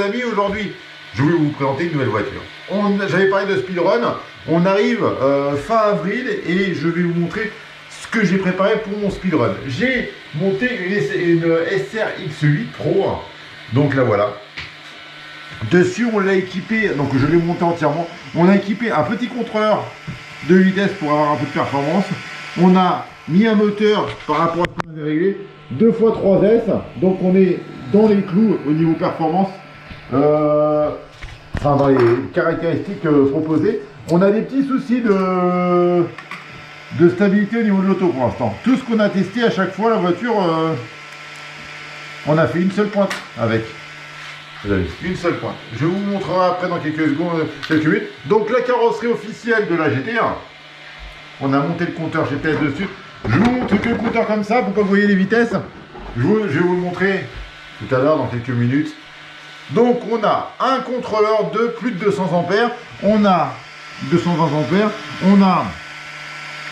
amis, aujourd'hui, je vais vous présenter une nouvelle voiture. J'avais parlé de speedrun, on arrive fin avril et je vais vous montrer ce que j'ai préparé pour mon speedrun. J'ai monté une SRX8 Pro, donc la voilà. Dessus, on l'a équipé, donc je l'ai monté entièrement. On a équipé un petit contrôleur de vitesse pour avoir un peu de performance. On a mis un moteur par rapport à ce qu'on avait réglé, 2x3S, donc on est dans les clous au niveau performance, enfin dans les caractéristiques proposées. On a des petits soucis de stabilité au niveau de l'auto pour l'instant. Tout ce qu'on a testé à chaque fois, la voiture, on a fait une seule pointe avec. Une seule pointe. Je vous montrerai après dans quelques secondes, quelques minutes. Donc la carrosserie officielle de la GT1. On a monté le compteur GPS dessus. Je vous montre que le compteur comme ça pour que vous voyez les vitesses. Je vais vous le montrer tout à l'heure dans quelques minutes. Donc on a un contrôleur de plus de 200 ampères. On a 220 ampères. On a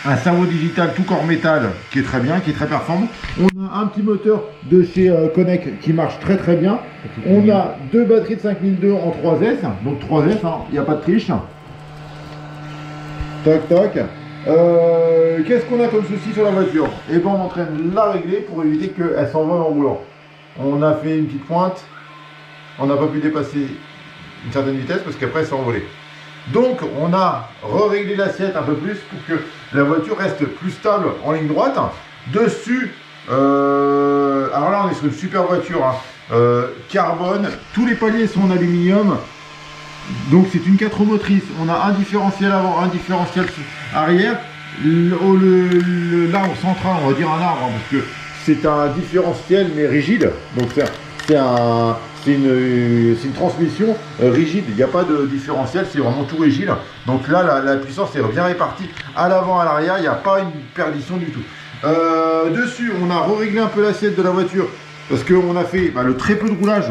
un cerveau digital tout corps métal qui est très bien, qui est très performant. On a un petit moteur de chez Connect qui marche très très bien. On a deux batteries de 5002 en 3S, donc 3S, il n'y a pas de triche. Toc toc. Qu'est-ce qu'on a comme souci sur la voiture? Et ben on est en train de la régler pour éviter qu'elle s'envole en roulant. On a fait une petite pointe, on n'a pas pu dépasser une certaine vitesse parce qu'après elle s'est envolée. Donc on a réglé l'assiette un peu plus pour que la voiture reste plus stable en ligne droite. Dessus, alors là on est sur une super voiture, carbone, tous les paliers sont en aluminium. Donc c'est une 4 roues motrices, on a un différentiel avant, un différentiel arrière. L'arbre central, on va dire un arbre, parce que c'est un différentiel mais rigide. Donc c'est une transmission rigide, il n'y a pas de différentiel, c'est vraiment tout rigide. Donc là, la puissance est bien répartie à l'avant, à l'arrière, il n'y a pas une perdition du tout. Dessus, on a réglé un peu l'assiette de la voiture, parce qu'on a fait le très peu de roulage.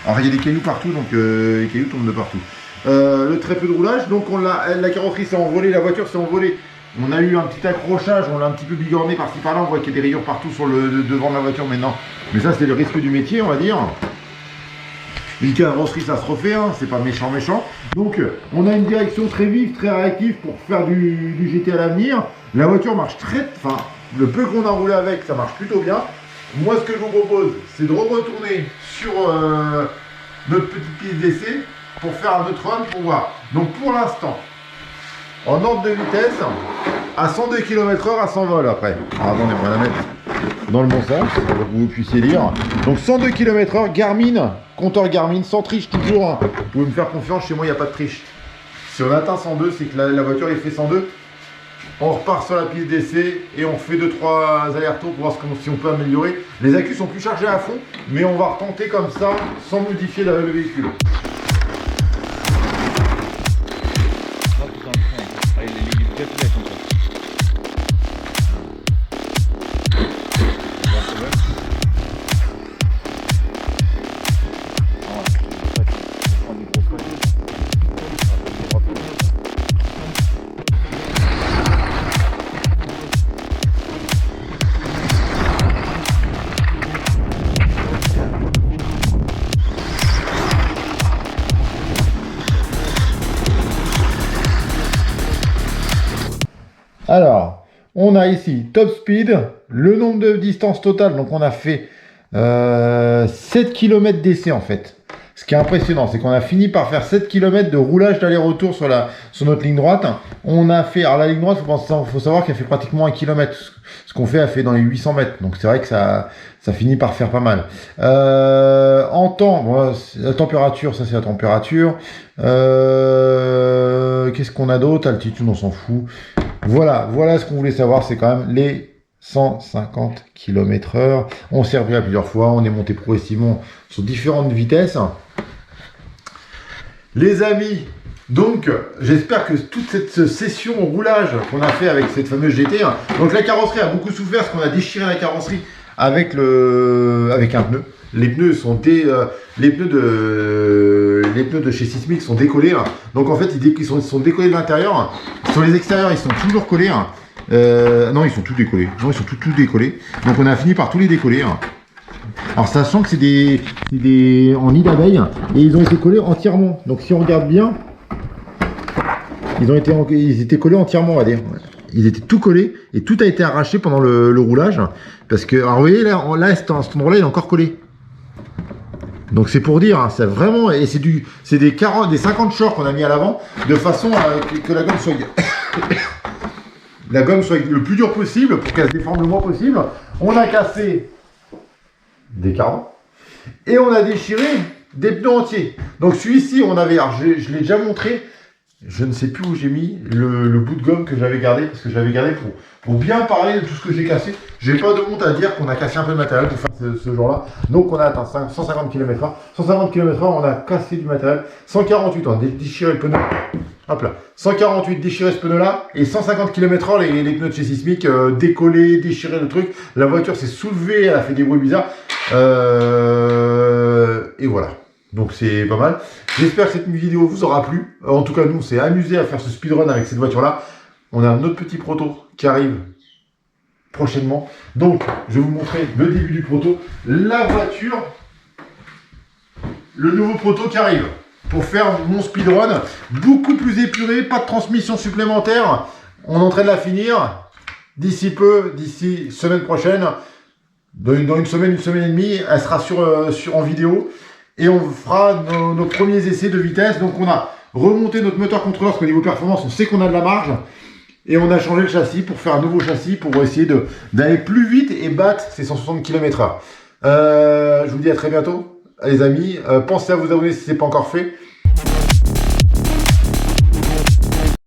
Alors il y a des cailloux partout, donc les cailloux tombent de partout. Le très peu de roulage, donc la carrosserie s'est envolée, la voiture s'est envolée. On a eu un petit accrochage, on l'a un petit peu bigorné par-ci par-là, on voit qu'il y a des rayures partout sur le devant de la voiture maintenant. Mais ça c'est le risque du métier, on va dire. Une carrosserie ça se refait, c'est pas méchant. Donc on a une direction très vive, très réactive pour faire du GT à l'avenir. La voiture marche le peu qu'on a roulé avec, ça marche plutôt bien. Moi ce que je vous propose, c'est de retourner sur notre petite piste d'essai pour faire un autre run pour voir. Donc pour l'instant, en ordre de vitesse, à 102 km/h, elle s'envole après. Alors, attendez, on va la mettre dans le bon sens, pour que vous puissiez lire. Donc 102 km/h, Garmin, compteur Garmin, sans triche toujours. Vous pouvez me faire confiance, chez moi il n'y a pas de triche. Si on atteint 102, c'est que la voiture elle fait 102. On repart sur la piste d'essai et on fait 2-3 allers-retours pour voir si on peut améliorer. Les accus sont plus chargés à fond, mais on va retenter comme ça, sans modifier le véhicule. Alors, on a ici top speed, le nombre de distances totales, donc on a fait 7 km d'essai en fait. Ce qui est impressionnant, c'est qu'on a fini par faire 7 km de roulage d'aller-retour sur notre ligne droite. On a fait, alors la ligne droite, faut savoir qu'elle fait pratiquement 1 km. Ce qu'on fait, elle fait dans les 800 mètres. Donc c'est vrai que ça finit par faire pas mal. En temps, bon, la température, ça c'est la température. Qu'est-ce qu'on a d'autre? Altitude, on s'en fout. Voilà ce qu'on voulait savoir, c'est quand même les 150 km/h. On s'est repris à plusieurs fois, on est monté progressivement sur différentes vitesses. Les amis, donc j'espère que toute cette session au roulage qu'on a fait avec cette fameuse GT, donc la carrosserie a beaucoup souffert parce qu'on a déchiré la carrosserie avec un pneu. Les pneus sont les pneus de chez Sismic sont décollés. Donc en fait ils sont décollés de l'intérieur. Sur les extérieurs ils sont toujours collés. Non, ils sont tous décollés. Non, ils sont tous décollés. Donc on a fini par tous les décoller. Alors sachant que c'est des en nid d'abeilles et ils ont été collés entièrement. Donc si on regarde bien, ils étaient collés entièrement, on va dire. Ils étaient tout collés et tout a été arraché pendant le roulage. Parce que, alors vous voyez là, cet endroit-là il est encore collé. Donc c'est pour dire, hein, c'est vraiment, et c'est des 50 shorts qu'on a mis à l'avant de façon à que la gomme soit la gomme soit le plus dur possible pour qu'elle se déforme le moins possible. On a cassé des carreaux et on a déchiré des pneus entiers. Donc celui-ci, on avait, alors je l'ai déjà montré, je ne sais plus où j'ai mis le bout de gomme que j'avais gardé, parce que j'avais gardé pour bien parler de tout ce que j'ai cassé. J'ai pas de honte à dire qu'on a cassé un peu de matériel pour faire ce genre-là. Donc on a atteint 150 km/h. 150 km/h, on a cassé du matériel. 148, on a déchiré le pneu. Hop là. 148 déchiré ce pneu-là. Et 150 km/h, les pneus de chez Sismic décollés, déchiré le truc. La voiture s'est soulevée, elle a fait des bruits bizarres. Et voilà. Donc c'est pas mal. J'espère que cette vidéo vous aura plu. En tout cas, nous, on s'est amusé à faire ce speedrun avec cette voiture-là. On a un autre petit proto qui arrive prochainement. Donc, je vais vous montrer le début du proto. La voiture, le nouveau proto qui arrive pour faire mon speedrun. Beaucoup plus épuré, pas de transmission supplémentaire. On est en train de la finir. D'ici peu, d'ici semaine prochaine, dans une semaine et demie, elle sera en vidéo. Et on fera nos premiers essais de vitesse. Donc on a remonté notre moteur contrôleur parce qu'au niveau performance, on sait qu'on a de la marge. Et on a changé le châssis pour faire un nouveau châssis pour essayer d'aller plus vite et battre ces 160 km/h. Je vous dis à très bientôt, les amis. Pensez à vous abonner si ce n'est pas encore fait.